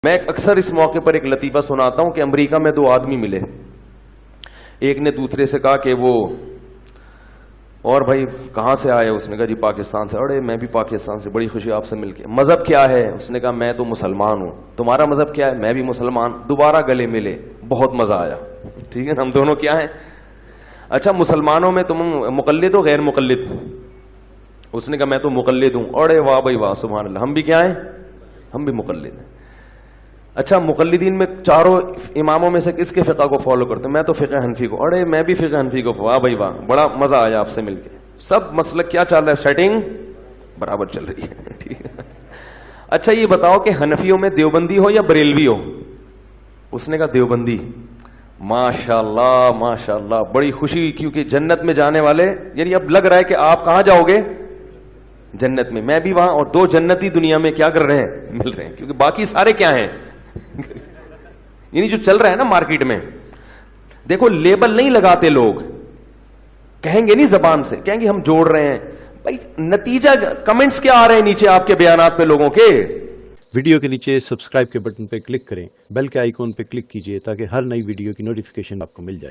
میں اکثر اس موقع پر ایک لطیفہ سناتا ہوں کہ امریکہ میں دو آدمی ملے. ایک نے دوسرے سے کہا کہ وہ اور بھائی کہاں سے آئے؟ اس نے کہا جی پاکستان سے. اڑے میں بھی پاکستان سے, بڑی خوشی آپ سے مل کے. مذہب کیا ہے؟ اس نے کہا میں تو مسلمان ہوں. تمہارا مذہب کیا ہے؟ میں بھی مسلمان. دوبارہ گلے ملے, بہت مزہ آیا. ٹھیک ہے نا, ہم دونوں کیا ہیں؟ اچھا مسلمانوں میں تم مقلد ہو غیر مقلد؟ اس نے کہا میں تو مقلد ہوں. اڑے واہ بھائی واہ, سبحان اللہ. ہم بھی کیا ہیں؟ ہم بھی مقلد ہیں. اچھا مقلدین میں چاروں اماموں میں سے کس کے فقہ کو فالو کرتے ہیں؟ میں تو فقہ حنفی کو. اڑے میں بھی فقہ حنفی کو. واہ بھائی واہ, بڑا مزہ آیا آپ سے مل کے. سب مسلک کیا چل رہا ہے؟ سیٹنگ برابر چل رہی ہے. ٹھیک ہے. اچھا یہ بتاؤ کہ حنفیوں میں دیوبندی ہو یا بریلوی ہو؟ اس نے کہا دیوبندی. ماشاء اللہ ماشاء اللہ, بڑی خوشی, کیونکہ جنت میں جانے والے, یعنی اب لگ رہا ہے کہ آپ کہاں جاؤ گے؟ جنت میں. میں بھی وہاں, اور دو جنتی دنیا میں کیا کر رہے ہیں؟ مل رہے ہیں. کیونکہ باقی سارے کیا ہیں؟ یعنی جو چل رہا ہے نا مارکیٹ میں, دیکھو لیبل نہیں لگاتے لوگ, کہیں گے نہیں زبان سے, کہیں گے ہم جوڑ رہے ہیں. بھائی نتیجہ کمنٹس کیا آ رہے ہیں نیچے آپ کے بیانات پہ لوگوں کے؟ ویڈیو کے نیچے سبسکرائب کے بٹن پہ کلک کریں, بیل کے آئیکن پہ کلک کیجئے تاکہ ہر نئی ویڈیو کی نوٹیفیکیشن آپ کو مل جائے.